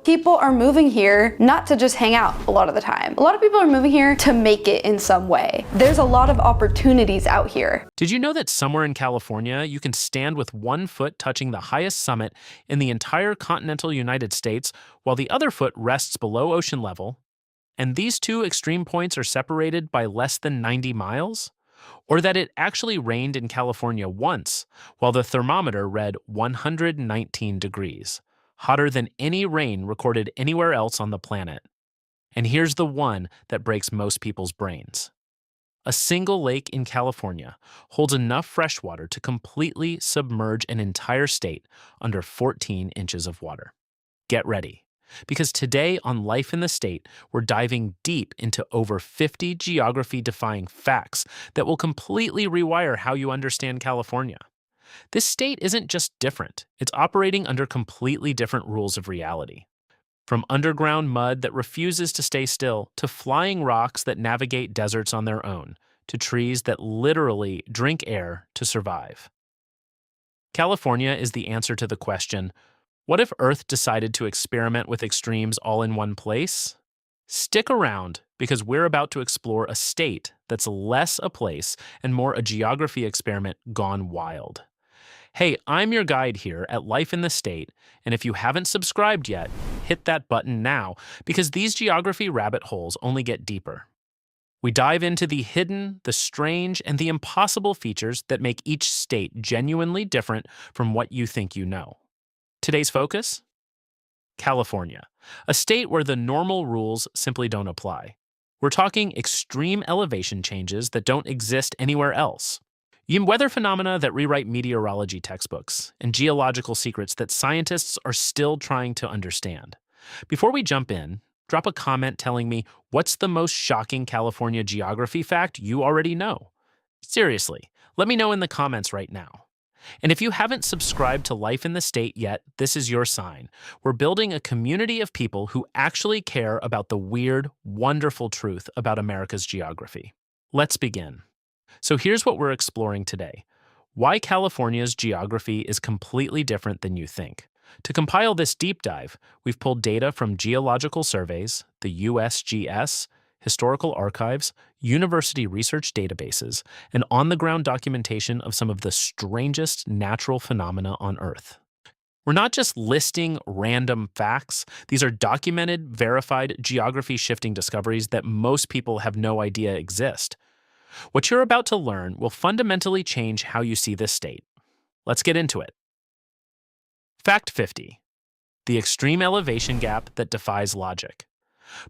People are moving here not to just hang out a lot of the time. A lot of people are moving here to make it in some way. There's a lot of opportunities out here. Did you know that somewhere in California, you can stand with one foot touching the highest summit in the entire continental United States, while the other foot rests below ocean level? And these two extreme points are separated by less than 90 miles? Or that it actually rained in California once, while the thermometer read 119 degrees, hotter than any rain recorded anywhere else on the planet. And here's the one that breaks most people's brains. A single lake in California holds enough fresh water to completely submerge an entire state under 14 inches of water. Get ready, because today on Life in the State, we're diving deep into over 50 geography-defying facts that will completely rewire how you understand California. This state isn't just different, it's operating under completely different rules of reality. From underground mud that refuses to stay still, to flying rocks that navigate deserts on their own, to trees that literally drink air to survive. California is the answer to the question, what if Earth decided to experiment with extremes all in one place? Stick around, because we're about to explore a state that's less a place and more a geography experiment gone wild. Hey, I'm your guide here at Life in the State, and if you haven't subscribed yet, hit that button now, because these geography rabbit holes only get deeper. We dive into the hidden, the strange, and the impossible features that make each state genuinely different from what you think you know. Today's focus? California, a state where the normal rules simply don't apply. We're talking extreme elevation changes that don't exist anywhere else. Weather phenomena that rewrite meteorology textbooks, and geological secrets that scientists are still trying to understand. Before we jump in, drop a comment telling me what's the most shocking California geography fact you already know. Seriously, let me know in the comments right now. And if you haven't subscribed to Life in the State yet, this is your sign. We're building a community of people who actually care about the weird, wonderful truth about America's geography. Let's begin. So here's what we're exploring today: why California's geography is completely different than you think. To compile this deep dive, we've pulled data from geological surveys, the USGS, historical archives, university research databases, and on-the-ground documentation of some of the strangest natural phenomena on Earth. We're not just listing random facts. These are documented, verified, geography-shifting discoveries that most people have no idea exist. What you're about to learn will fundamentally change how you see this state. Let's get into it. Fact 50. The extreme elevation gap that defies logic.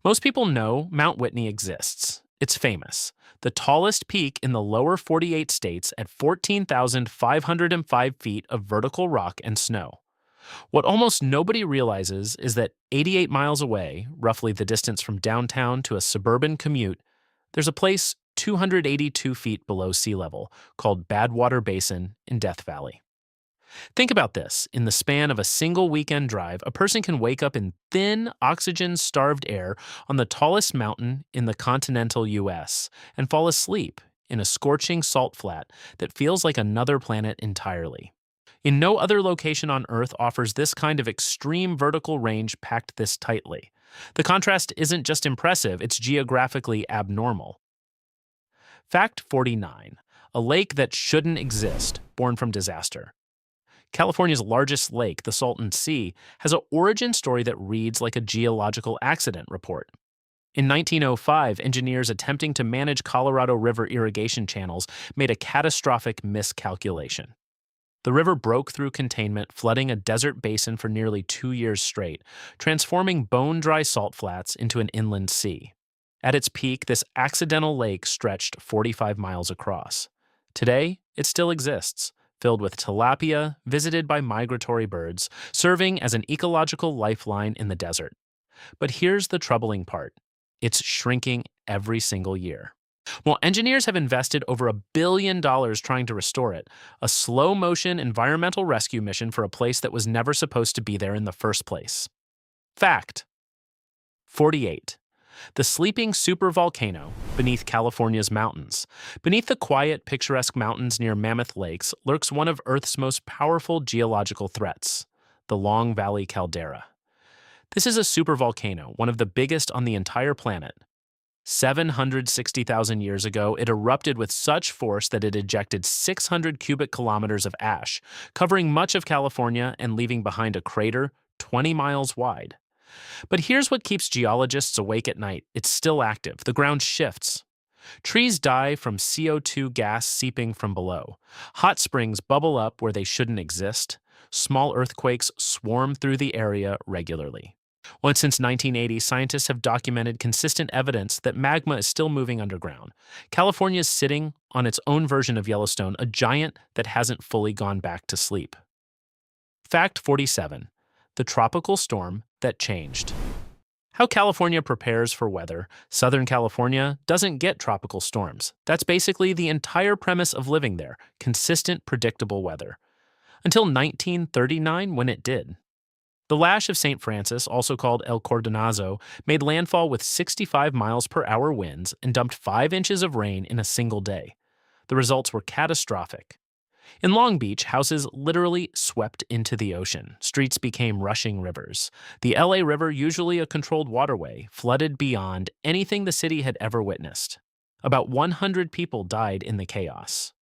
Most people know Mount Whitney exists. It's famous. The tallest peak in the lower 48 states at 14,505 feet of vertical rock and snow. What almost nobody realizes is that 88 miles away, roughly the distance from downtown to a suburban commute, there's a place 282 feet below sea level called Badwater Basin in Death Valley. Think about this. In the span of a single weekend drive, a person can wake up in thin, oxygen-starved air on the tallest mountain in the continental U.S. and fall asleep in a scorching salt flat that feels like another planet entirely. In no other location on Earth offers this kind of extreme vertical range packed this tightly. The contrast isn't just impressive, it's geographically abnormal. Fact 49. A lake that shouldn't exist, born from disaster. California's largest lake, the Salton Sea, has an origin story that reads like a geological accident report. In 1905, engineers attempting to manage Colorado River irrigation channels made a catastrophic miscalculation. The river broke through containment, flooding a desert basin for nearly 2 years straight, transforming bone-dry salt flats into an inland sea. At its peak, this accidental lake stretched 45 miles across. Today, it still exists, filled with tilapia, visited by migratory birds, serving as an ecological lifeline in the desert. But here's the troubling part. It's shrinking every single year. While engineers have invested over $1 billion trying to restore it, a slow-motion environmental rescue mission for a place that was never supposed to be there in the first place. Fact 48. The sleeping supervolcano beneath California's mountains. Beneath the quiet, picturesque mountains near Mammoth Lakes lurks one of Earth's most powerful geological threats, the Long Valley caldera. This is a supervolcano, one of the biggest on the entire planet. 760,000 years ago, it erupted with such force that it ejected 600 cubic kilometers of ash, covering much of California and leaving behind a crater 20 miles wide. But here's what keeps geologists awake at night. It's still active. The ground shifts. Trees die from CO2 gas seeping from below. Hot springs bubble up where they shouldn't exist. Small earthquakes swarm through the area regularly. Once since 1980, scientists have documented consistent evidence that magma is still moving underground. California is sitting on its own version of Yellowstone, a giant that hasn't fully gone back to sleep. Fact 47. The tropical storm that changed. How California prepares for weather. Southern California doesn't get tropical storms. That's basically the entire premise of living there, consistent, predictable weather. Until 1939, when it did. The lash of St. Francis, also called El Cordonazo, made landfall with 65 miles per hour winds and dumped 5 inches of rain in a single day. The results were catastrophic. In Long Beach, houses literally swept into the ocean. Streets became rushing rivers. The LA River, usually a controlled waterway, flooded beyond anything the city had ever witnessed. About 100 people died in the chaos.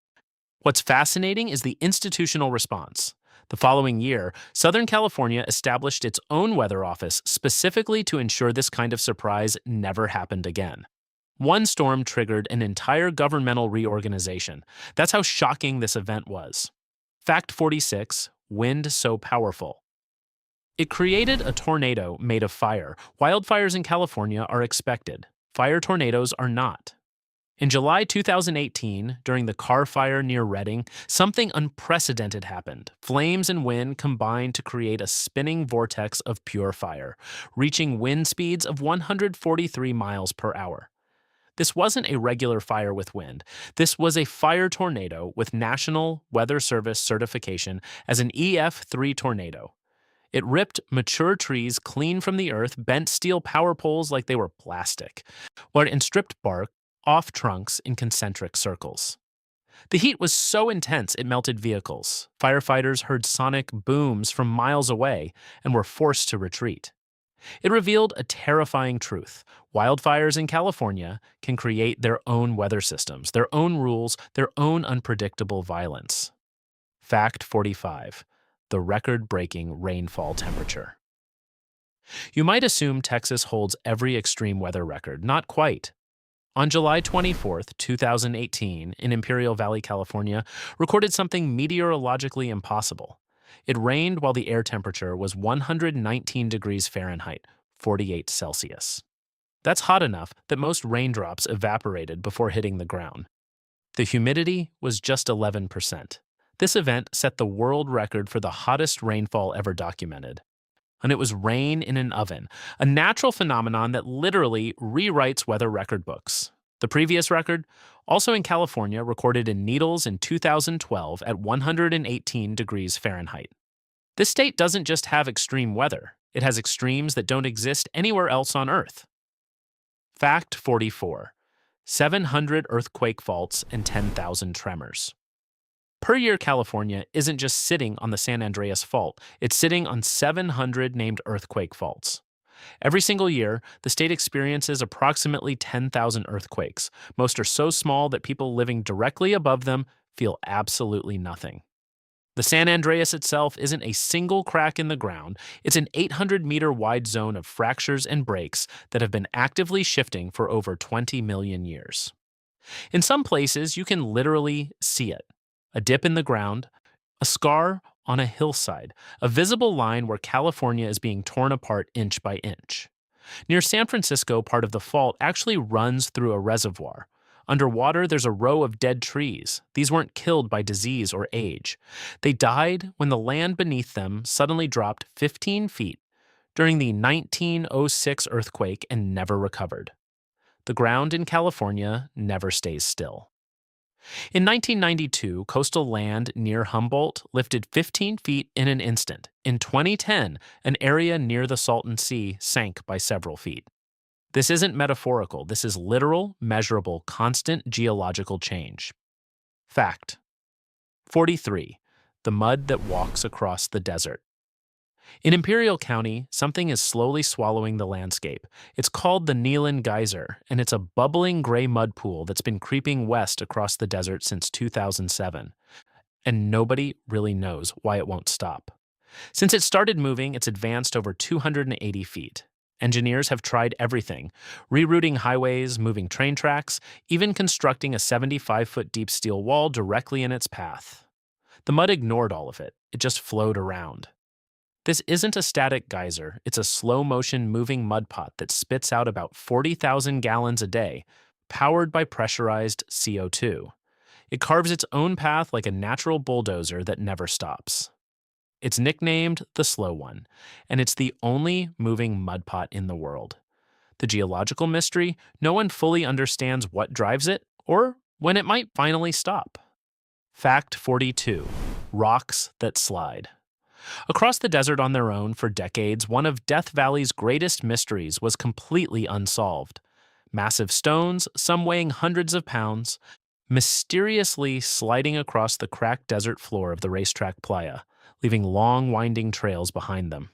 What's fascinating is the institutional response. The following year, Southern California established its own weather office specifically to ensure this kind of surprise never happened again. One storm triggered an entire governmental reorganization. That's how shocking this event was. Fact 46. Wind so powerful. It created a tornado made of fire. Wildfires in California are expected. Fire tornadoes are not. In July 2018, during the Carr Fire near Redding, something unprecedented happened. Flames and wind combined to create a spinning vortex of pure fire, reaching wind speeds of 143 miles per hour. This wasn't a regular fire with wind. This was a fire tornado with National Weather Service certification as an EF3 tornado. It ripped mature trees clean from the earth, bent steel power poles like they were plastic, and stripped bark off trunks in concentric circles. The heat was so intense it melted vehicles. Firefighters heard sonic booms from miles away and were forced to retreat. It revealed a terrifying truth. Wildfires in California can create their own weather systems, their own rules, their own unpredictable violence. Fact 45. The record-breaking rainfall temperature. You might assume Texas holds every extreme weather record. Not quite. On July 24, 2018, in Imperial Valley, California, recorded something meteorologically impossible. It rained while the air temperature was 119 degrees Fahrenheit, 48 Celsius. That's hot enough that most raindrops evaporated before hitting the ground. The humidity was just 11%. This event set the world record for the hottest rainfall ever documented. And it was rain in an oven, a natural phenomenon that literally rewrites weather record books. The previous record, also in California, recorded in Needles in 2012 at 118 degrees Fahrenheit. This state doesn't just have extreme weather, it has extremes that don't exist anywhere else on Earth. Fact 44. 700 earthquake faults and 10,000 tremors. Per year, California isn't just sitting on the San Andreas Fault, it's sitting on 700 named earthquake faults. Every single year, the state experiences approximately 10,000 earthquakes. Most are so small that people living directly above them feel absolutely nothing. The San Andreas itself isn't a single crack in the ground, it's an 800-meter wide zone of fractures and breaks that have been actively shifting for over 20 million years. In some places, you can literally see it. A dip in the ground, a scar on a hillside, a visible line where California is being torn apart inch by inch. Near San Francisco, part of the fault actually runs through a reservoir. Underwater, there's a row of dead trees. These weren't killed by disease or age. They died when the land beneath them suddenly dropped 15 feet during the 1906 earthquake and never recovered. The ground in California never stays still. In 1992, coastal land near Humboldt lifted 15 feet in an instant. In 2010, an area near the Salton Sea sank by several feet. This isn't metaphorical, this is literal, measurable, constant geological change. Fact 43. The mud that walks across the desert. In Imperial County, something is slowly swallowing the landscape. It's called the Nealon Geyser, and it's a bubbling gray mud pool that's been creeping west across the desert since 2007. And nobody really knows why it won't stop. Since it started moving, it's advanced over 280 feet. Engineers have tried everything, rerouting highways, moving train tracks, even constructing a 75-foot deep steel wall directly in its path. The mud ignored all of it. It just flowed around. This isn't a static geyser, it's a slow-motion moving mud pot that spits out about 40,000 gallons a day, powered by pressurized CO2. It carves its own path like a natural bulldozer that never stops. It's nicknamed the Slow One, and it's the only moving mud pot in the world. The geological mystery, no one fully understands what drives it or when it might finally stop. Fact 42. Rocks that slide. Across the desert on their own for decades, one of Death Valley's greatest mysteries was completely unsolved. Massive stones, some weighing hundreds of pounds, mysteriously sliding across the cracked desert floor of the racetrack playa, leaving long, winding trails behind them.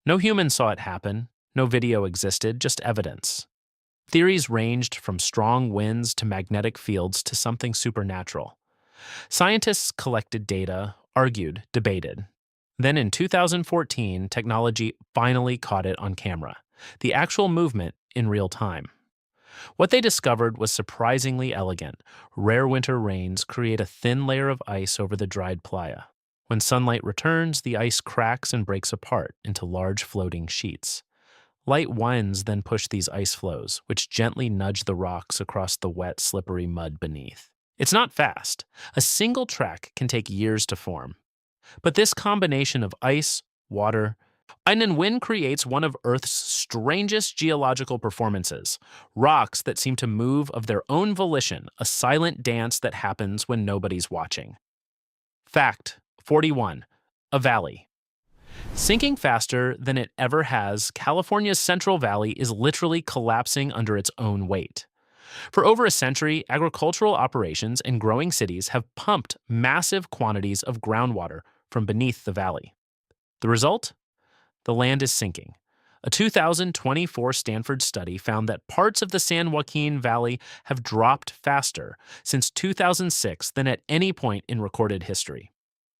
No human saw it happen, no video existed, just evidence. Theories ranged from strong winds to magnetic fields to something supernatural. Scientists collected data, argued, debated. Then in 2014, technology finally caught it on camera, the actual movement in real time. What they discovered was surprisingly elegant. Rare winter rains create a thin layer of ice over the dried playa. When sunlight returns, the ice cracks and breaks apart into large floating sheets. Light winds then push these ice flows, which gently nudge the rocks across the wet, slippery mud beneath. It's not fast. A single track can take years to form. But this combination of ice, water, and wind creates one of Earth's strangest geological performances. Rocks that seem to move of their own volition, a silent dance that happens when nobody's watching. Fact 41. A valley. Sinking faster than it ever has, California's Central Valley is literally collapsing under its own weight. For over a century, agricultural operations and growing cities have pumped massive quantities of groundwater from beneath the valley. The result? The land is sinking. A 2024 Stanford study found that parts of the San Joaquin Valley have dropped faster since 2006 than at any point in recorded history.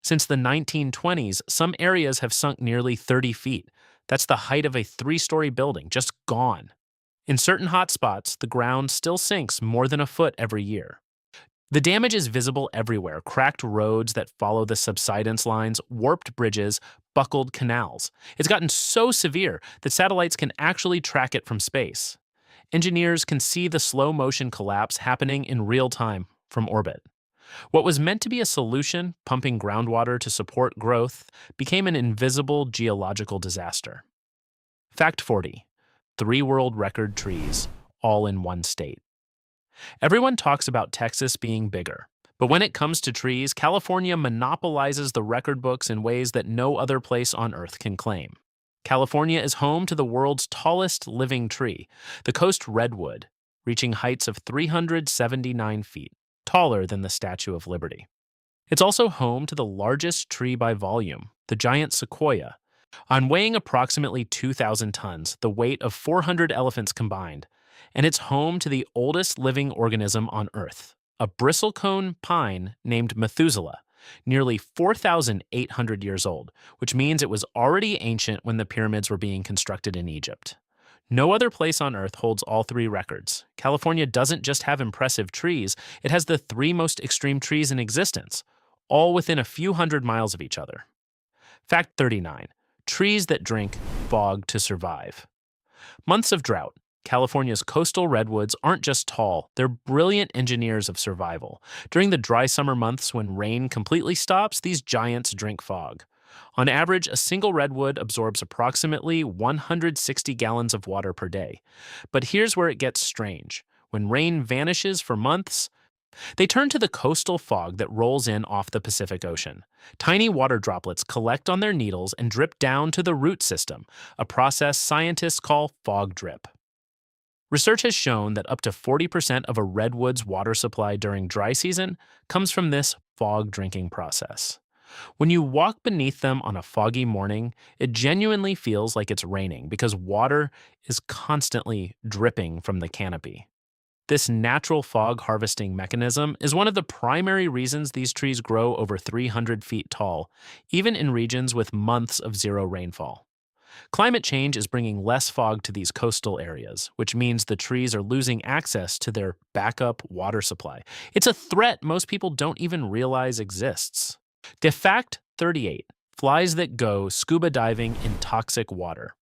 Since the 1920s, some areas have sunk nearly 30 feet. That's the height of a 3-story building, just gone. In certain hot spots, the ground still sinks more than a foot every year. The damage is visible everywhere: cracked roads that follow the subsidence lines, warped bridges, buckled canals. It's gotten so severe that satellites can actually track it from space. Engineers can see the slow-motion collapse happening in real time from orbit. What was meant to be a solution, pumping groundwater to support growth, became an invisible geological disaster. Fact 40. 3 world record trees, all in one state. Everyone talks about Texas being bigger, but when it comes to trees, California monopolizes the record books in ways that no other place on Earth can claim. California is home to the world's tallest living tree, the coast redwood, reaching heights of 379 feet, taller than the Statue of Liberty. It's also home to the largest tree by volume, the giant sequoia. On weighing approximately 2,000 tons, the weight of 400 elephants combined, and it's home to the oldest living organism on Earth, a bristlecone pine named Methuselah, nearly 4,800 years old, which means it was already ancient when the pyramids were being constructed in Egypt. No other place on Earth holds all 3 records. California doesn't just have impressive trees, it has the 3 most extreme trees in existence, all within a few hundred miles of each other. Fact 39. Trees that drink fog to survive. Months of drought. California's coastal redwoods aren't just tall, they're brilliant engineers of survival. During the dry summer months when rain completely stops, these giants drink fog. On average, a single redwood absorbs approximately 160 gallons of water per day. But here's where it gets strange. When rain vanishes for months, they turn to the coastal fog that rolls in off the Pacific Ocean. Tiny water droplets collect on their needles and drip down to the root system, a process scientists call fog drip. Research has shown that up to 40% of a redwood's water supply during dry season comes from this fog drinking process. When you walk beneath them on a foggy morning, it genuinely feels like it's raining because water is constantly dripping from the canopy. This natural fog harvesting mechanism is one of the primary reasons these trees grow over 300 feet tall, even in regions with months of zero rainfall. Climate change is bringing less fog to these coastal areas, which means the trees are losing access to their backup water supply. It's a threat most people don't even realize exists. De fact 38, flies that go scuba diving in toxic water.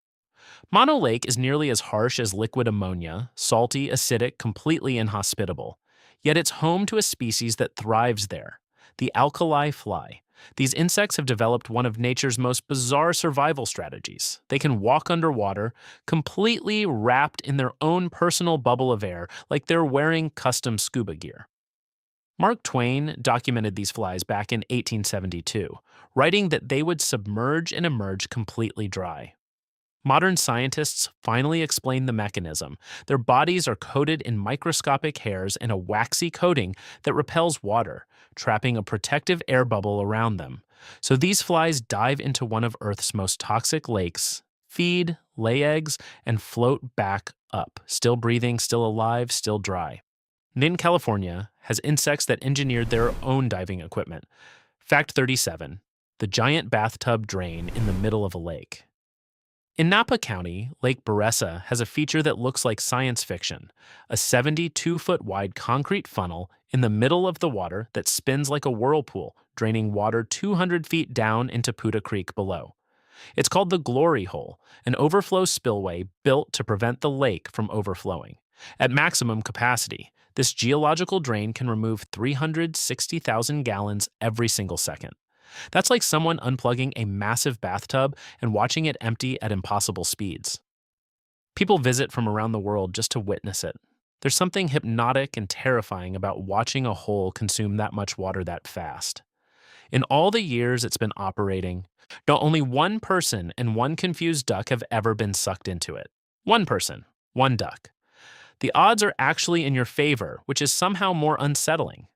Mono Lake is nearly as harsh as liquid ammonia, salty, acidic, completely inhospitable. Yet it's home to a species that thrives there, the alkali fly. These insects have developed one of nature's most bizarre survival strategies. They can walk underwater, completely wrapped in their own personal bubble of air, like they're wearing custom scuba gear. Mark Twain documented these flies back in 1872, writing that they would submerge and emerge completely dry. Modern scientists finally explain the mechanism. Their bodies are coated in microscopic hairs and a waxy coating that repels water, trapping a protective air bubble around them. So these flies dive into one of Earth's most toxic lakes, feed, lay eggs, and float back up, still breathing, still alive, still dry. Nin, California, has insects that engineered their own diving equipment. Fact 37, the giant bathtub drain in the middle of a lake. In Napa County, Lake Beressa has a feature that looks like science fiction, a 72-foot wide concrete funnel in the middle of the water that spins like a whirlpool, draining water 200 feet down into Puda Creek below. It's called the Glory Hole, an overflow spillway built to prevent the lake from overflowing. At maximum capacity, this geological drain can remove 360,000 gallons every single second. That's like someone unplugging a massive bathtub and watching it empty at impossible speeds. People visit from around the world just to witness it. There's something hypnotic and terrifying about watching a hole consume that much water that fast. In all the years it's been operating, not only one person and one confused duck have ever been sucked into it. One person, one duck. The odds are actually in your favor, which is somehow more unsettling.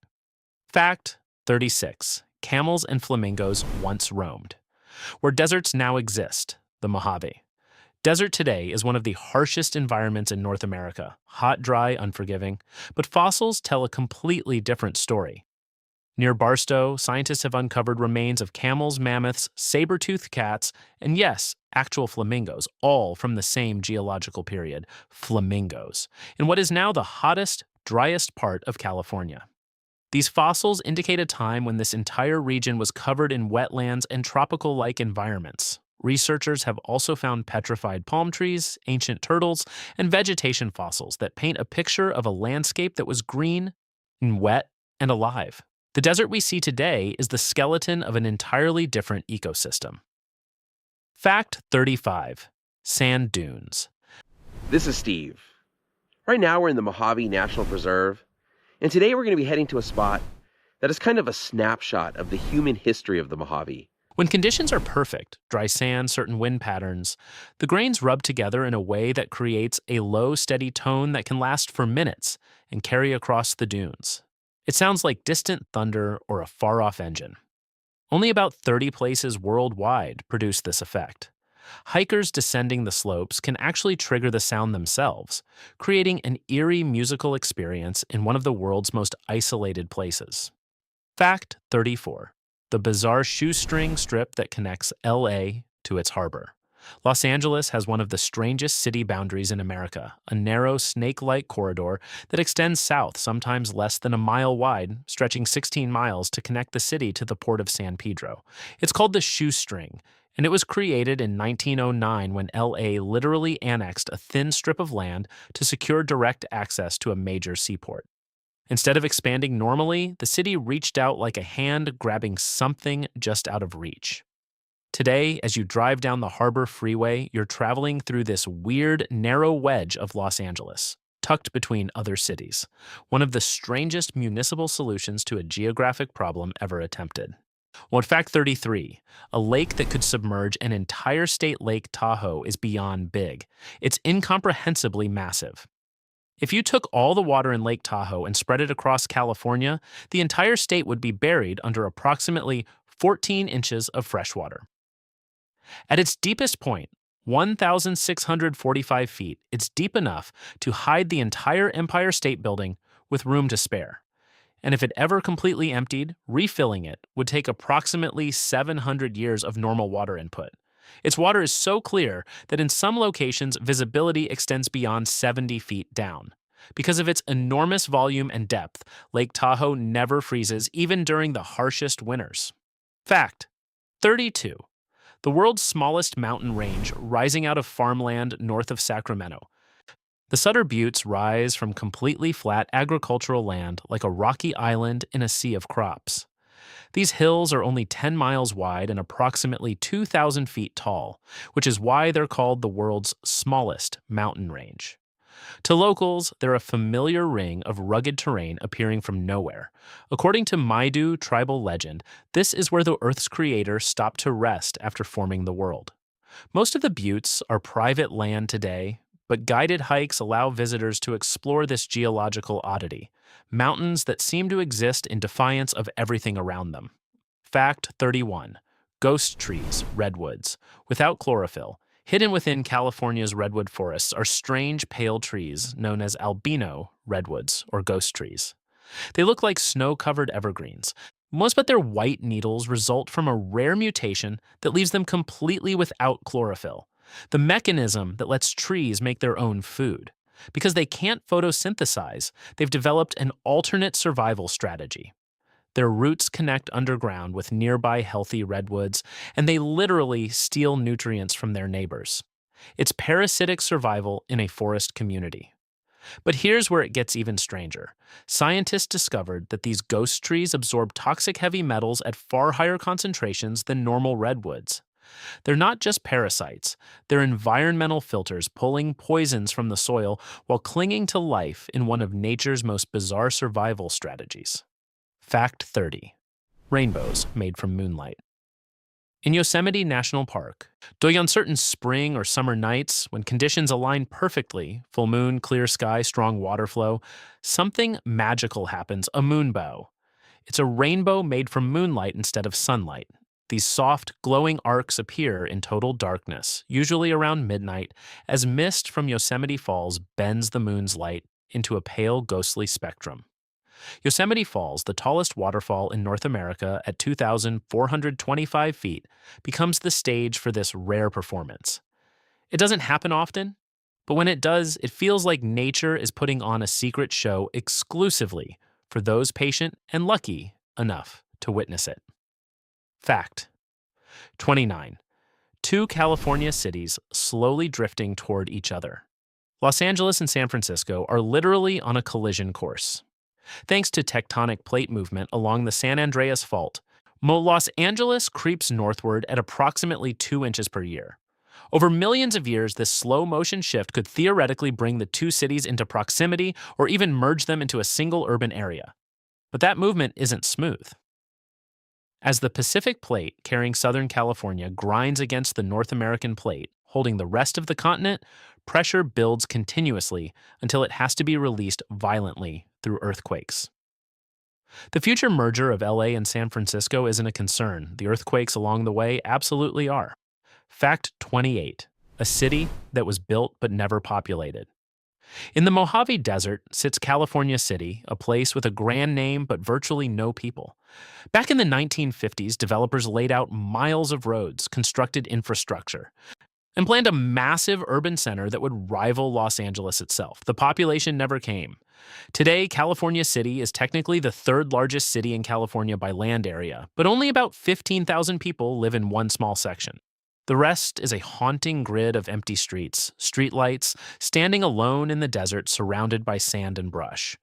Fact 36. Camels and flamingos once roamed. Where deserts now exist, the Mojave. Desert today is one of the harshest environments in North America, hot, dry, unforgiving, but fossils tell a completely different story. Near Barstow, scientists have uncovered remains of camels, mammoths, saber-toothed cats, and yes, actual flamingos, all from the same geological period, flamingos, in what is now the hottest, driest part of California. These fossils indicate a time when this entire region was covered in wetlands and tropical-like environments. Researchers have also found petrified palm trees, ancient turtles, and vegetation fossils that paint a picture of a landscape that was green and wet and alive. The desert we see today is the skeleton of an entirely different ecosystem. Fact 35. Sand dunes. This is Steve. Right now we're in the Mojave National Preserve, and today we're going to be heading to a spot that is kind of a snapshot of the human history of the Mojave. When conditions are perfect, dry sand, certain wind patterns, the grains rub together in a way that creates a low, steady tone that can last for minutes and carry across the dunes. It sounds like distant thunder or a far-off engine. Only about 30 places worldwide produce this effect. Hikers descending the slopes can actually trigger the sound themselves, creating an eerie musical experience in one of the world's most isolated places. Fact 34. The bizarre shoestring strip that connects LA to its harbor. Los Angeles has one of the strangest city boundaries in America, a narrow snake-like corridor that extends south, sometimes less than a mile wide, stretching 16 miles to connect the city to the port of San Pedro. It's called the shoestring, and it was created in 1909 when LA literally annexed a thin strip of land to secure direct access to a major seaport. Instead of expanding normally, the city reached out like a hand grabbing something just out of reach. Today, as you drive down the Harbor Freeway, you're traveling through this weird, narrow wedge of Los Angeles, tucked between other cities, one of the strangest municipal solutions to a geographic problem ever attempted. Well, fact 33, a lake that could submerge an entire state, Lake Tahoe, is beyond big. It's incomprehensibly massive. If you took all the water in Lake Tahoe and spread it across California, the entire state would be buried under approximately 14 inches of fresh water. At its deepest point, 1,645 feet, it's deep enough to hide the entire Empire State Building with room to spare. And if it ever completely emptied, refilling it would take approximately 700 years of normal water input. Its water is so clear that in some locations, visibility extends beyond 70 feet down. Because of its enormous volume and depth, Lake Tahoe never freezes even during the harshest winters. Fact 32. The world's smallest mountain range rising out of farmland north of Sacramento. The Sutter Buttes rise from completely flat agricultural land like a rocky island in a sea of crops. These hills are only 10 miles wide and approximately 2,000 feet tall, which is why they're called the world's smallest mountain range. To locals, they're a familiar ring of rugged terrain appearing from nowhere. According to Maidu tribal legend, this is where the Earth's creator stopped to rest after forming the world. Most of the buttes are private land today, but guided hikes allow visitors to explore this geological oddity, mountains that seem to exist in defiance of everything around them. Fact 31. Ghost trees, redwoods, without chlorophyll. Hidden within California's redwood forests are strange pale trees known as albino redwoods or ghost trees. They look like snow-covered evergreens. Most but their white needles result from a rare mutation that leaves them completely without chlorophyll, the mechanism that lets trees make their own food. Because they can't photosynthesize, they've developed an alternate survival strategy. Their roots connect underground with nearby healthy redwoods, and they literally steal nutrients from their neighbors. It's parasitic survival in a forest community. But here's where it gets even stranger. Scientists discovered that these ghost trees absorb toxic heavy metals at far higher concentrations than normal redwoods. They're not just parasites, they're environmental filters pulling poisons from the soil while clinging to life in one of nature's most bizarre survival strategies. Fact 30. Rainbows made from moonlight. In Yosemite National Park, during uncertain spring or summer nights, when conditions align perfectly, full moon, clear sky, strong water flow, something magical happens, a moonbow. It's a rainbow made from moonlight instead of sunlight. These soft, glowing arcs appear in total darkness, usually around midnight, as mist from Yosemite Falls bends the moon's light into a pale, ghostly spectrum. Yosemite Falls, the tallest waterfall in North America at 2,425 feet, becomes the stage for this rare performance. It doesn't happen often, but when it does, it feels like nature is putting on a secret show exclusively for those patient and lucky enough to witness it. Fact 29. Two California cities slowly drifting toward each other. Los Angeles and San Francisco are literally on a collision course. Thanks to tectonic plate movement along the San Andreas Fault, Los Angeles creeps northward at approximately 2 inches per year. Over millions of years, this slow motion shift could theoretically bring the two cities into proximity or even merge them into a single urban area. But that movement isn't smooth. As the Pacific Plate carrying Southern California grinds against the North American plate, holding the rest of the continent, pressure builds continuously until it has to be released violently through earthquakes. The future merger of LA and San Francisco isn't a concern. The earthquakes along the way absolutely are. Fact 28. A city that was built but never populated. In the Mojave Desert sits California City, a place with a grand name but virtually no people. Back in the 1950s, developers laid out miles of roads, constructed infrastructure, and planned a massive urban center that would rival Los Angeles itself. The population never came. Today, California City is technically the third largest city in California by land area, but only about 15,000 people live in one small section. The rest is a haunting grid of empty streets, streetlights, standing alone in the desert surrounded by sand and brush.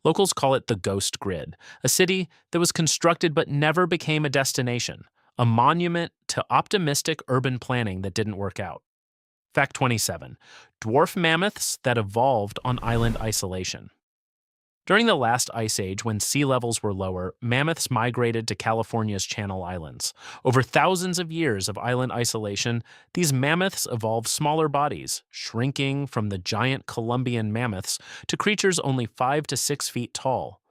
Locals call it the Ghost Grid, a city that was constructed but never became a destination, a monument to optimistic urban planning that didn't work out. Fact 27. Dwarf mammoths that evolved on island isolation. During the last ice age, when sea levels were lower, mammoths migrated to California's Channel Islands. Over thousands of years of island isolation, these mammoths evolved smaller bodies, shrinking from the giant Columbian mammoths to creatures only 5 to 6 feet tall,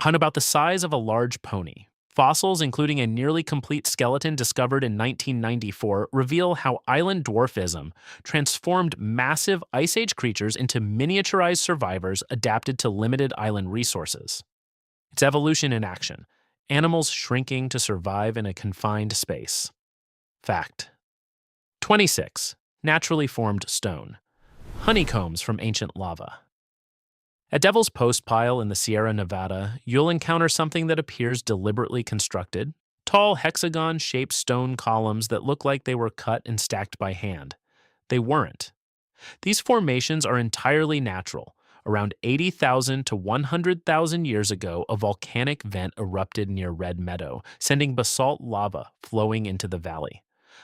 on about the size of a large pony. Fossils, including a nearly complete skeleton discovered in 1994, reveal how island dwarfism transformed massive Ice Age creatures into miniaturized survivors adapted to limited island resources. It's evolution in action, animals shrinking to survive in a confined space. Fact. 26. Naturally formed stone. Honeycombs from ancient lava. At Devil's Post Pile in the Sierra Nevada, you'll encounter something that appears deliberately constructed. Tall hexagon-shaped stone columns that look like they were cut and stacked by hand. They weren't. These formations are entirely natural. Around 80,000 to 100,000 years ago, a volcanic vent erupted near Red Meadow, sending basalt lava flowing into the valley.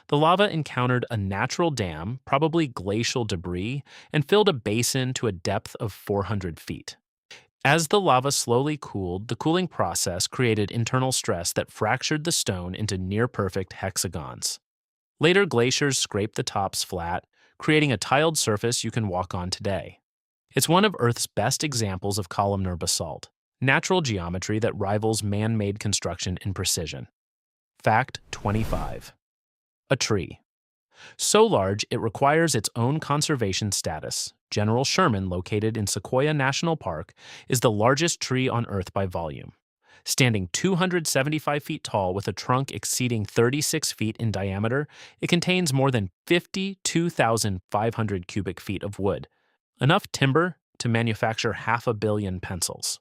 The lava encountered a natural dam, probably glacial debris, and filled a basin to a depth of 400 feet. As the lava slowly cooled, the cooling process created internal stress that fractured the stone into near-perfect hexagons. Later glaciers scraped the tops flat, creating a tiled surface you can walk on today. It's one of Earth's best examples of columnar basalt, natural geometry that rivals man-made construction in precision. Fact 25. A tree. So large it requires its own conservation status. General Sherman, located in Sequoia National Park, is the largest tree on Earth by volume. Standing 275 feet tall with a trunk exceeding 36 feet in diameter, it contains more than 52,500 cubic feet of wood, enough timber to manufacture 500 million pencils.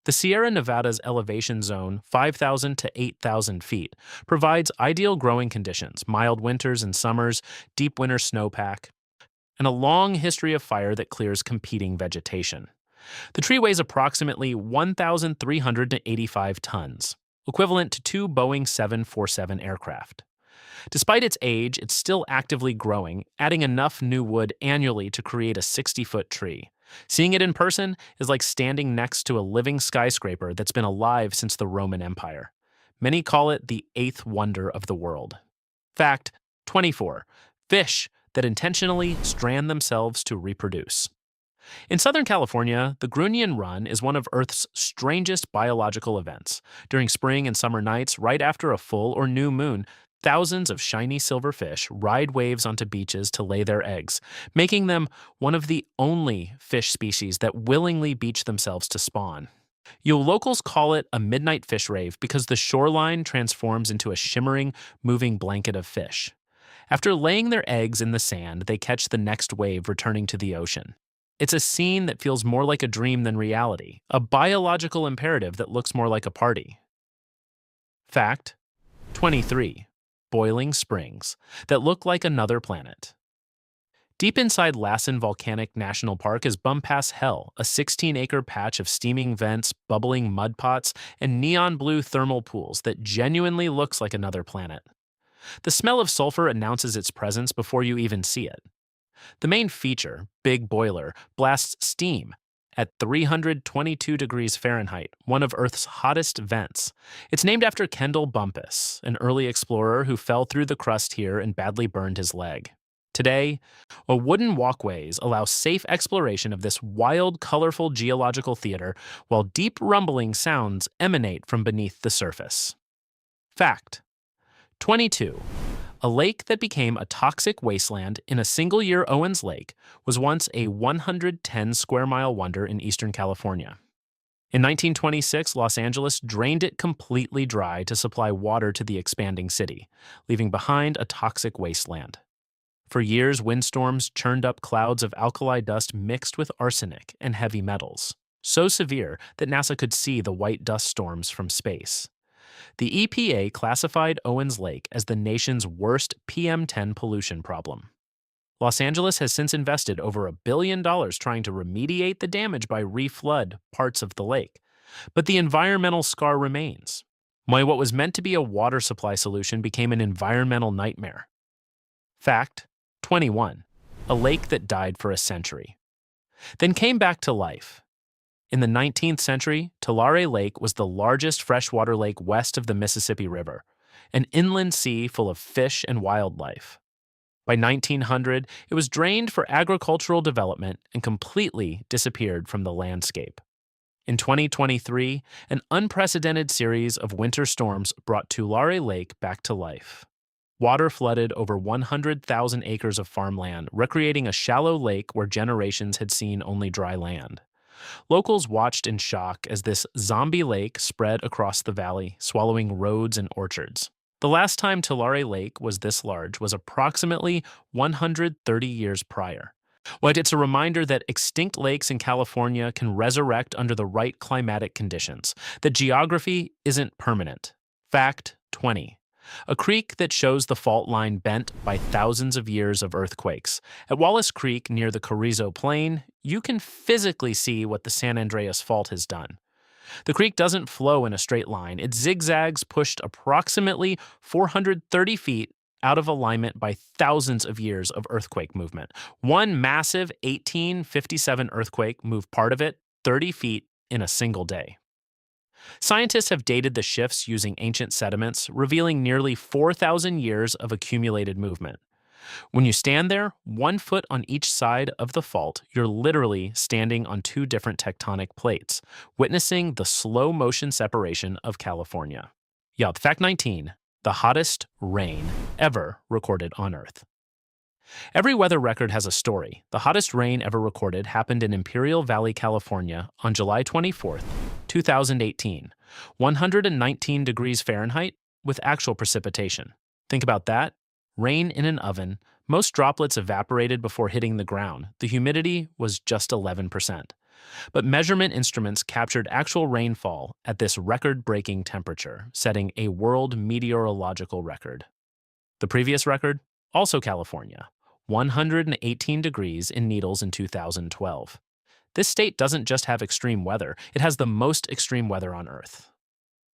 The Sierra Nevada's elevation zone, 5,000 to 8,000 feet, provides ideal growing conditions, mild winters and summers, deep winter snowpack, and a long history of fire that clears competing vegetation. The tree weighs approximately 1,385 tons, equivalent to 2 Boeing 747 aircraft. Despite its age, it's still actively growing, adding enough new wood annually to create a 60-foot tree. Seeing it in person is like standing next to a living skyscraper that's been alive since the Roman Empire. Many call it the eighth wonder of the world. Fact 24. Fish that intentionally strand themselves to reproduce. In Southern California, the Grunion Run is one of Earth's strangest biological events. During spring and summer nights, right after a full or new moon, thousands of shiny silver fish ride waves onto beaches to lay their eggs, making them one of the only fish species that willingly beach themselves to spawn. Locals call it a midnight fish rave because the shoreline transforms into a shimmering, moving blanket of fish. After laying their eggs in the sand, they catch the next wave returning to the ocean. It's a scene that feels more like a dream than reality, a biological imperative that looks more like a party. Fact 23. Boiling springs that look like another planet. Deep inside Lassen Volcanic National Park is Bumpass Hell, a 16-acre patch of steaming vents, bubbling mud pots, and neon blue thermal pools that genuinely looks like another planet. The smell of sulfur announces its presence before you even see it. The main feature, Big Boiler, blasts steam at 322 degrees Fahrenheit, one of Earth's hottest vents. It's named after Kendall Bumpass, an early explorer who fell through the crust here and badly burned his leg. Today, wooden walkways allow safe exploration of this wild, colorful geological theater, while deep rumbling sounds emanate from beneath the surface. Fact 22. A lake that became a toxic wasteland in a single-year Owens Lake was once a 110-square-mile wonder in Eastern California. In 1926, Los Angeles drained it completely dry to supply water to the expanding city, leaving behind a toxic wasteland. For years, windstorms churned up clouds of alkali dust mixed with arsenic and heavy metals, so severe that NASA could see the white dust storms from space. The EPA classified Owens Lake as the nation's worst PM10 pollution problem. Los Angeles has since invested over $1 billion trying to remediate the damage by reflood parts of the lake, but the environmental scar remains. What was meant to be a water supply solution became an environmental nightmare. Fact 21. A lake that died for a century, then came back to life. In the 19th century, Tulare Lake was the largest freshwater lake west of the Mississippi River, an inland sea full of fish and wildlife. By 1900, it was drained for agricultural development and completely disappeared from the landscape. In 2023, an unprecedented series of winter storms brought Tulare Lake back to life. Water flooded over 100,000 acres of farmland, recreating a shallow lake where generations had seen only dry land. Locals watched in shock as this zombie lake spread across the valley, swallowing roads and orchards. The last time Tulare Lake was this large was approximately 130 years prior. But it's a reminder that extinct lakes in California can resurrect under the right climatic conditions, that geography isn't permanent. Fact 20. A creek that shows the fault line bent by thousands of years of earthquakes. At Wallace Creek near the Carrizo Plain, you can physically see what the San Andreas Fault has done. The creek doesn't flow in a straight line. It zigzags, pushed approximately 430 feet out of alignment by thousands of years of earthquake movement. One massive 1857 earthquake moved part of it 30 feet in a single day. Scientists have dated the shifts using ancient sediments, revealing nearly 4,000 years of accumulated movement. When you stand there, 1 foot on each side of the fault, you're literally standing on 2 different tectonic plates, witnessing the slow motion separation of California. Fact 19. The hottest rain ever recorded on Earth. Every weather record has a story. The hottest rain ever recorded happened in Imperial Valley, California on July 24th, 2018, 119 degrees Fahrenheit with actual precipitation. Think about that. Rain in an oven. Most droplets evaporated before hitting the ground. The humidity was just 11%. But measurement instruments captured actual rainfall at this record-breaking temperature, setting a world meteorological record. The previous record? Also California, 118 degrees in Needles in 2012. This state doesn't just have extreme weather, it has the most extreme weather on Earth.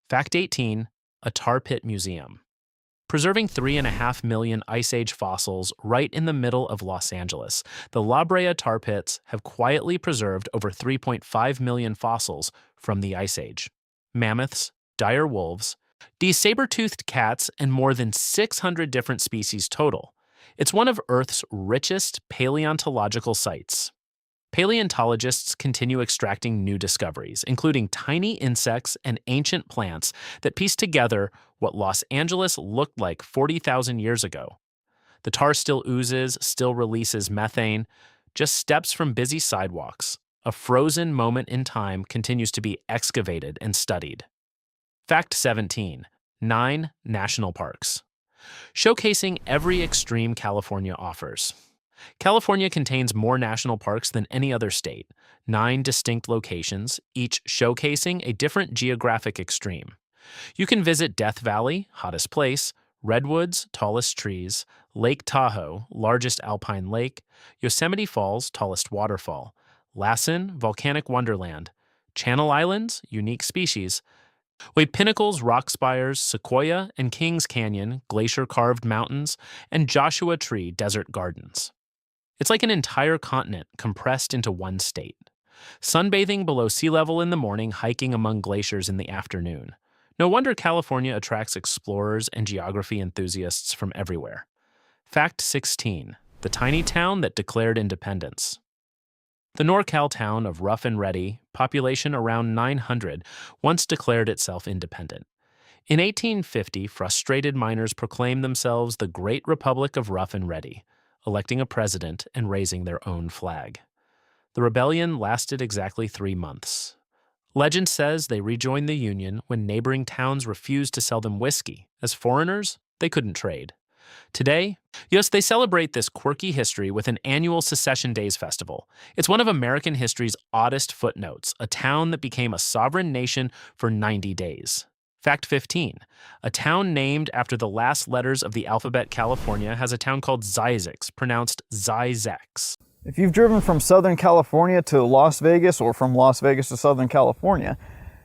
Fact 18, a tar pit museum. Preserving 3.5 million Ice Age fossils right in the middle of Los Angeles, the La Brea tar pits have quietly preserved over 3.5 million fossils from the Ice Age. Mammoths, dire wolves, these saber-toothed cats, and more than 600 different species total. It's one of Earth's richest paleontological sites. Paleontologists continue extracting new discoveries, including tiny insects and ancient plants that piece together what Los Angeles looked like 40,000 years ago. The tar still oozes, still releases methane, just steps from busy sidewalks. A frozen moment in time continues to be excavated and studied. Fact 17. 9 national parks. Showcasing every extreme California offers. California contains more national parks than any other state, 9 distinct locations, each showcasing a different geographic extreme. You can visit Death Valley, hottest place, Redwoods, tallest trees, Lake Tahoe, largest alpine lake, Yosemite Falls, tallest waterfall, Lassen, volcanic wonderland, Channel Islands, unique species, White Pinnacles, rock spires, Sequoia and Kings Canyon, glacier-carved mountains, and Joshua Tree desert gardens. It's like an entire continent compressed into one state. Sunbathing below sea level in the morning, hiking among glaciers in the afternoon. No wonder California attracts explorers and geography enthusiasts from everywhere. Fact 16. The tiny town that declared independence. The NorCal town of Rough and Ready, population around 900, once declared itself independent. In 1850, frustrated miners proclaimed themselves the Great Republic of Rough and Ready, electing a president and raising their own flag. The rebellion lasted exactly 3 months. Legend says they rejoined the Union when neighboring towns refused to sell them whiskey. As foreigners, they couldn't trade. Today, yes, they celebrate this quirky history with an annual Secession Days festival. It's one of American history's oddest footnotes, a town that became a sovereign nation for 90 days. Fact 15. A town named after the last letters of the alphabet California has a town called Zyzix, pronounced Zyzex. If you've driven from Southern California to Las Vegas or from Las Vegas to Southern California,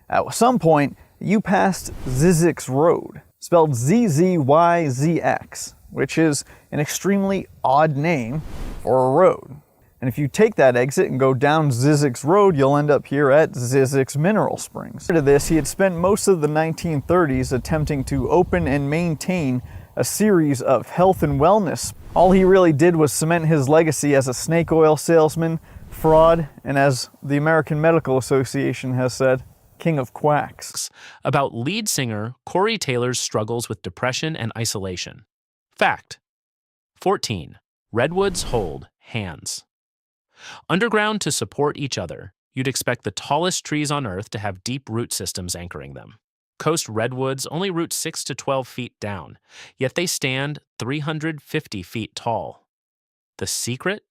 at some point you passed Zyzix Road, spelled Z-Z-Y-Z-X, which is an extremely odd name for a road. And if you take that exit and go down Zyzix Road, you'll end up here at Zyzix Mineral Springs. Prior to this, he had spent most of the 1930s attempting to open and maintain a series of health and wellness. All he really did was cement his legacy as a snake oil salesman, fraud, and as the American Medical Association has said, king of quacks. About lead singer Corey Taylor's struggles with depression and isolation. Fact. 14. Redwoods hold hands. Underground to support each other, you'd expect the tallest trees on Earth to have deep root systems anchoring them. Coast redwoods only root 6 to 12 feet down, yet they stand 350 feet tall. The secret?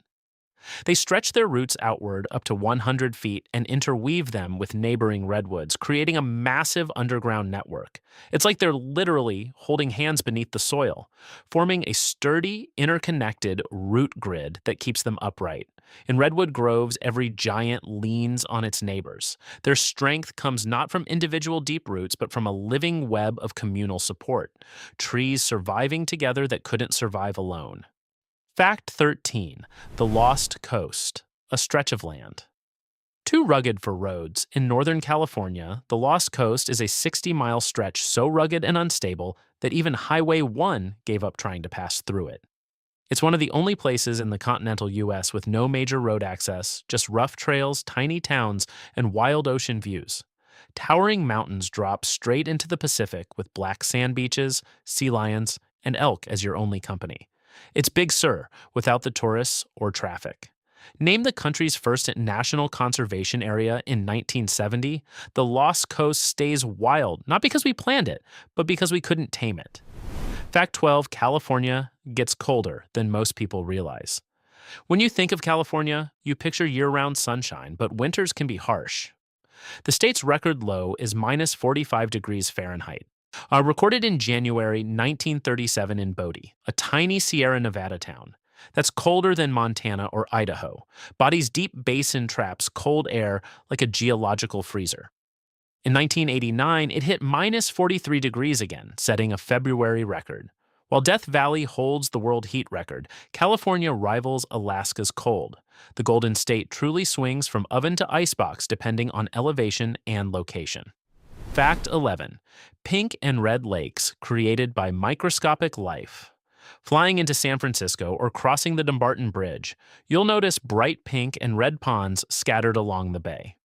They stretch their roots outward up to 100 feet and interweave them with neighboring redwoods, creating a massive underground network. It's like they're literally holding hands beneath the soil, forming a sturdy, interconnected root grid that keeps them upright. In redwood groves, every giant leans on its neighbors. Their strength comes not from individual deep roots, but from a living web of communal support, trees surviving together that couldn't survive alone. Fact 13. The Lost Coast, a stretch of land. Too rugged for roads, in Northern California, the Lost Coast is a 60-mile stretch so rugged and unstable that even Highway 1 gave up trying to pass through it. It's one of the only places in the continental U.S. with no major road access, just rough trails, tiny towns, and wild ocean views. Towering mountains drop straight into the Pacific with black sand beaches, sea lions, and elk as your only company. It's Big Sur, without the tourists or traffic. Named the country's first national conservation area in 1970, the Lost Coast stays wild, not because we planned it, but because we couldn't tame it. Fact 12, California gets colder than most people realize. When you think of California, you picture year-round sunshine, but winters can be harsh. The state's record low is minus 45 degrees Fahrenheit. Recorded in January 1937 in Bodie, a tiny Sierra Nevada town. That's colder than Montana or Idaho. Bodie's deep basin traps cold air like a geological freezer. In 1989, it hit minus 43 degrees again, setting a February record. While Death Valley holds the world heat record, California rivals Alaska's cold. The Golden State truly swings from oven to icebox depending on elevation and location. Fact 11. Pink and red lakes created by microscopic life. Flying into San Francisco or crossing the Dumbarton Bridge, you'll notice bright pink and red ponds scattered along the bay.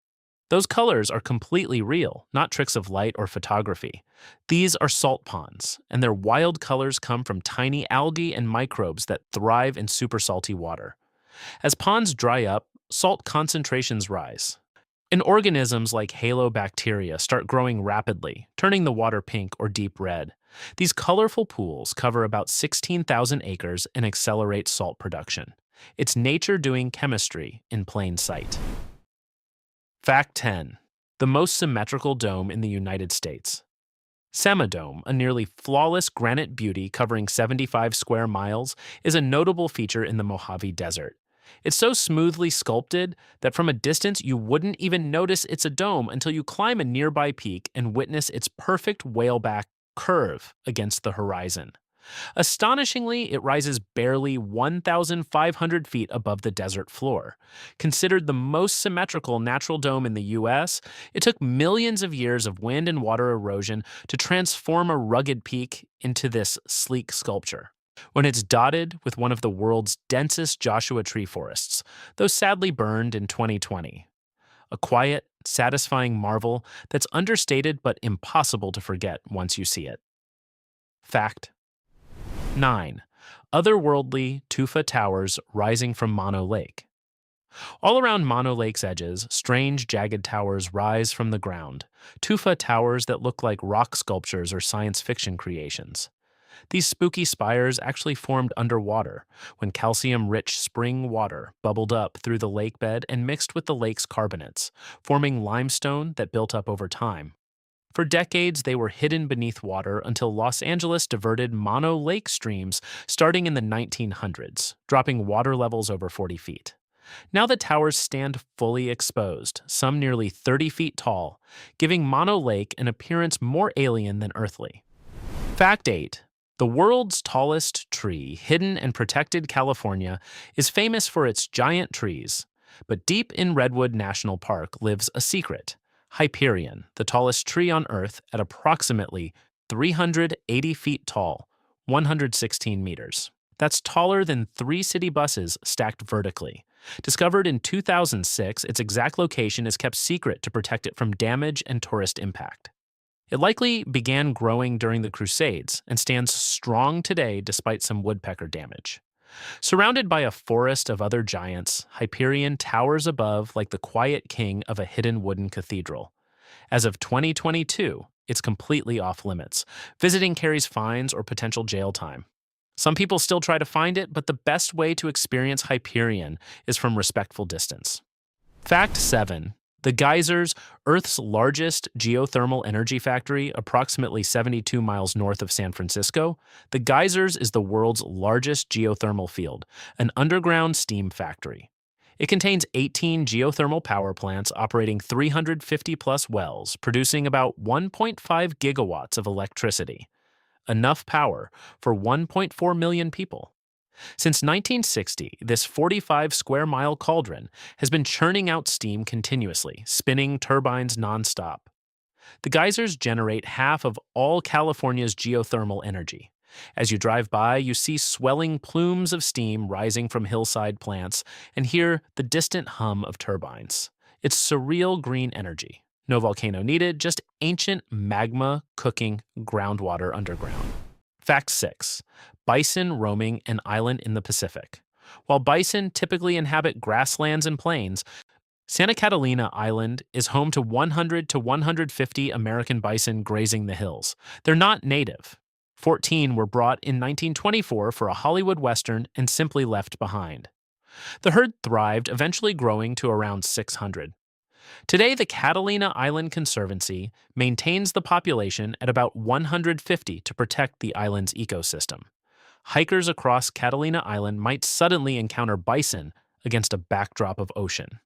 Those colors are completely real, not tricks of light or photography. These are salt ponds, and their wild colors come from tiny algae and microbes that thrive in super salty water. As ponds dry up, salt concentrations rise. And organisms like halobacteria start growing rapidly, turning the water pink or deep red. These colorful pools cover about 16,000 acres and accelerate salt production. It's nature doing chemistry in plain sight. Fact 10. The most symmetrical dome in the United States. Semidome, a nearly flawless granite beauty covering 75 square miles, is a notable feature in the Mojave Desert. It's so smoothly sculpted that from a distance you wouldn't even notice it's a dome until you climb a nearby peak and witness its perfect whaleback curve against the horizon. Astonishingly, it rises barely 1,500 feet above the desert floor. Considered the most symmetrical natural dome in the U.S., it took millions of years of wind and water erosion to transform a rugged peak into this sleek sculpture. When it's dotted with one of the world's densest Joshua tree forests, though sadly burned in 2020. A quiet, satisfying marvel that's understated but impossible to forget once you see it. Fact 9. Otherworldly tufa towers rising from Mono Lake. All around Mono Lake's edges, strange, jagged towers rise from the ground, tufa towers that look like rock sculptures or science fiction creations. These spooky spires actually formed underwater when calcium-rich spring water bubbled up through the lake bed and mixed with the lake's carbonates, forming limestone that built up over time. For decades, they were hidden beneath water until Los Angeles diverted Mono Lake streams starting in the 1900s, dropping water levels over 40 feet. Now the towers stand fully exposed, some nearly 30 feet tall, giving Mono Lake an appearance more alien than earthly. Fact 8. The world's tallest tree, hidden and protected California, is famous for its giant trees. But deep in Redwood National Park lives a secret. Hyperion, the tallest tree on Earth at approximately 380 feet tall, 116 meters. That's taller than 3 city buses stacked vertically. Discovered in 2006, its exact location is kept secret to protect it from damage and tourist impact. It likely began growing during the Crusades and stands strong today despite some woodpecker damage. Surrounded by a forest of other giants, Hyperion towers above like the quiet king of a hidden wooden cathedral. As of 2022, it's completely off limits. Visiting carries fines or potential jail time. Some people still try to find it, but the best way to experience Hyperion is from respectful distance. Fact 7. The geysers, Earth's largest geothermal energy factory, approximately 72 miles north of San Francisco. The geysers is the world's largest geothermal field, an underground steam factory. It contains 18 geothermal power plants operating 350-plus wells, producing about 1.5 gigawatts of electricity. Enough power for 1.4 million people. Since 1960, this 45-square-mile cauldron has been churning out steam continuously, spinning turbines nonstop. The geysers generate half of all California's geothermal energy. As you drive by, you see swelling plumes of steam rising from hillside plants and hear the distant hum of turbines. It's surreal green energy. No volcano needed, just ancient magma cooking groundwater underground. Fact 6. Bison roaming an island in the Pacific. While bison typically inhabit grasslands and plains, Santa Catalina Island is home to 100 to 150 American bison grazing the hills. They're not native. 14 were brought in 1924 for a Hollywood Western and simply left behind. The herd thrived, eventually growing to around 600. Today, the Catalina Island Conservancy maintains the population at about 150 to protect the island's ecosystem. Hikers across Catalina Island might suddenly encounter bison against a backdrop of ocean.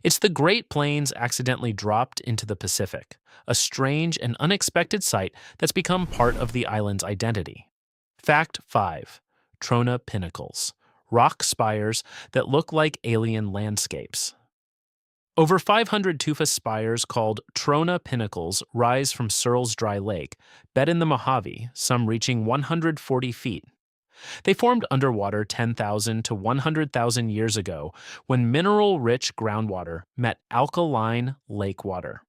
It's the Great Plains accidentally dropped into the Pacific, a strange and unexpected sight that's become part of the island's identity. Fact 5. Trona Pinnacles, rock spires that look like alien landscapes. Over 500 tufa spires called Trona Pinnacles rise from Searles Dry Lake, bed in the Mojave, some reaching 140 feet. They formed underwater 10,000 to 100,000 years ago when mineral-rich groundwater met alkaline lake water,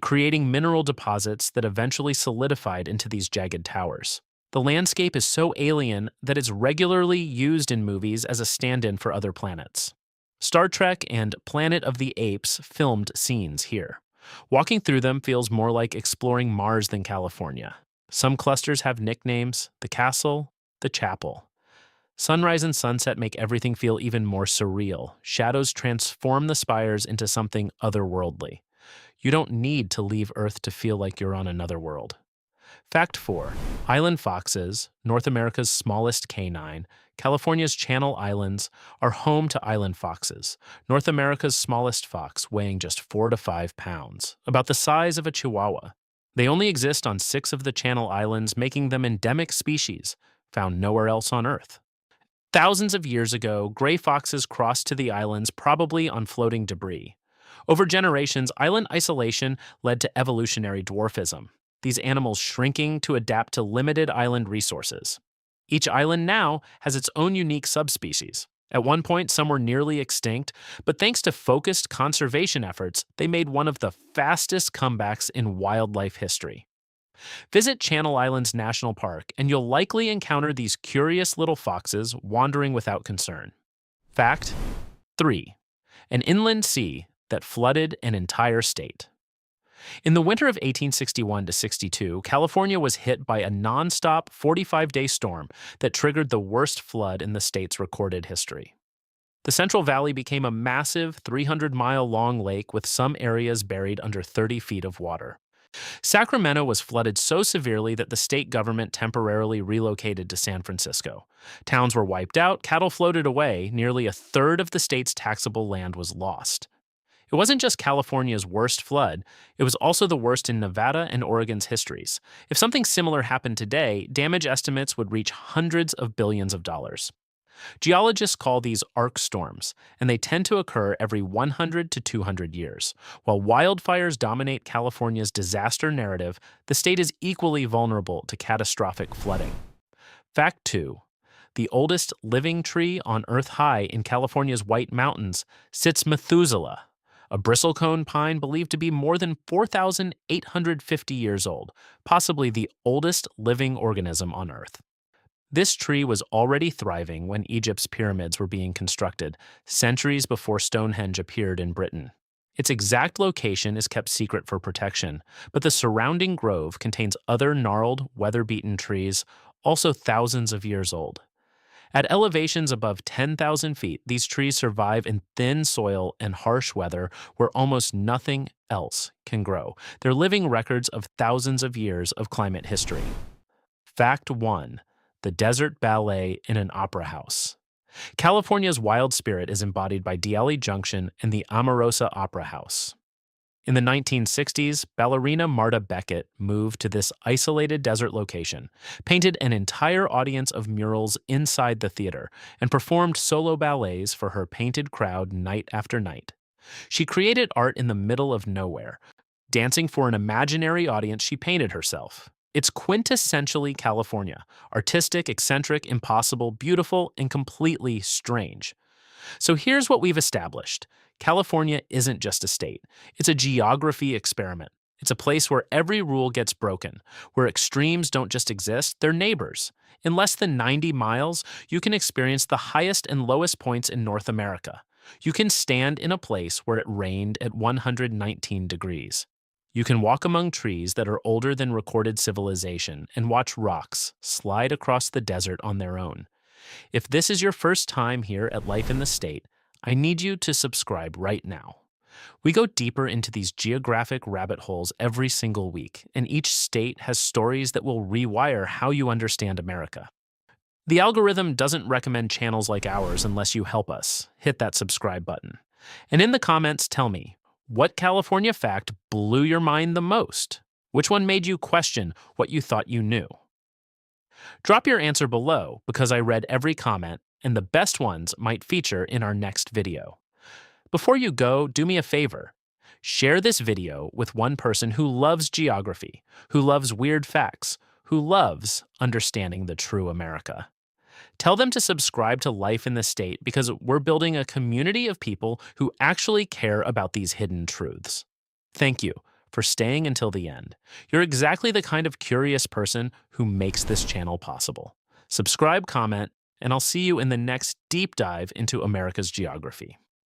creating mineral deposits that eventually solidified into these jagged towers. The landscape is so alien that it's regularly used in movies as a stand-in for other planets. Star Trek and Planet of the Apes filmed scenes here. Walking through them feels more like exploring Mars than California. Some clusters have nicknames: the Castle, the Chapel. Sunrise and sunset make everything feel even more surreal. Shadows transform the spires into something otherworldly. You don't need to leave Earth to feel like you're on another world. Fact 4. Island foxes, North America's smallest canine, California's Channel Islands, are home to island foxes, North America's smallest fox, weighing just 4 to 5 pounds, about the size of a chihuahua. They only exist on 6 of the Channel Islands, making them endemic species, found nowhere else on Earth. Thousands of years ago, gray foxes crossed to the islands, probably on floating debris. Over generations, island isolation led to evolutionary dwarfism, these animals shrinking to adapt to limited island resources. Each island now has its own unique subspecies. At one point, some were nearly extinct, but thanks to focused conservation efforts, they made one of the fastest comebacks in wildlife history. Visit Channel Islands National Park, and you'll likely encounter these curious little foxes wandering without concern. Fact 3. An inland sea that flooded an entire state. In the winter of 1861 to 62, California was hit by a nonstop 45-day storm that triggered the worst flood in the state's recorded history. The Central Valley became a massive 300-mile-long lake with some areas buried under 30 feet of water. Sacramento was flooded so severely that the state government temporarily relocated to San Francisco. Towns were wiped out, cattle floated away, nearly a third of the state's taxable land was lost. It wasn't just California's worst flood, it was also the worst in Nevada and Oregon's histories. If something similar happened today, damage estimates would reach hundreds of billions of dollars. Geologists call these arc storms, and they tend to occur every 100 to 200 years. While wildfires dominate California's disaster narrative, the state is equally vulnerable to catastrophic flooding. Fact 2. The oldest living tree on Earth high in California's White Mountains sits Methuselah, a bristlecone pine believed to be more than 4,850 years old, possibly the oldest living organism on Earth. This tree was already thriving when Egypt's pyramids were being constructed, centuries before Stonehenge appeared in Britain. Its exact location is kept secret for protection, but the surrounding grove contains other gnarled, weather-beaten trees, also thousands of years old. At elevations above 10,000 feet, these trees survive in thin soil and harsh weather where almost nothing else can grow. They're living records of thousands of years of climate history. Fact 1. The Desert Ballet in an Opera House. California's wild spirit is embodied by Dealey Junction and the Omarosa Opera House. In the 1960s, ballerina Marta Beckett moved to this isolated desert location, painted an entire audience of murals inside the theater, and performed solo ballets for her painted crowd night after night. She created art in the middle of nowhere, dancing for an imaginary audience she painted herself. It's quintessentially California: artistic, eccentric, impossible, beautiful, and completely strange. So here's what we've established. California isn't just a state. It's a geography experiment. It's a place where every rule gets broken, where extremes don't just exist, they're neighbors. In less than 90 miles, you can experience the highest and lowest points in North America. You can stand in a place where it rained at 119 degrees. You can walk among trees that are older than recorded civilization and watch rocks slide across the desert on their own. If this is your first time here at Life in the State, I need you to subscribe right now. We go deeper into these geographic rabbit holes every single week, and each state has stories that will rewire how you understand America. The algorithm doesn't recommend channels like ours unless you help us. Hit that subscribe button. And in the comments, tell me, what California fact blew your mind the most? Which one made you question what you thought you knew? Drop your answer below because I read every comment, and the best ones might feature in our next video. Before you go, do me a favor. Share this video with one person who loves geography, who loves weird facts, who loves understanding the true America. Tell them to subscribe to Life in the State because we're building a community of people who actually care about these hidden truths. Thank you for staying until the end. You're exactly the kind of curious person who makes this channel possible. Subscribe, comment, and I'll see you in the next deep dive into America's geography.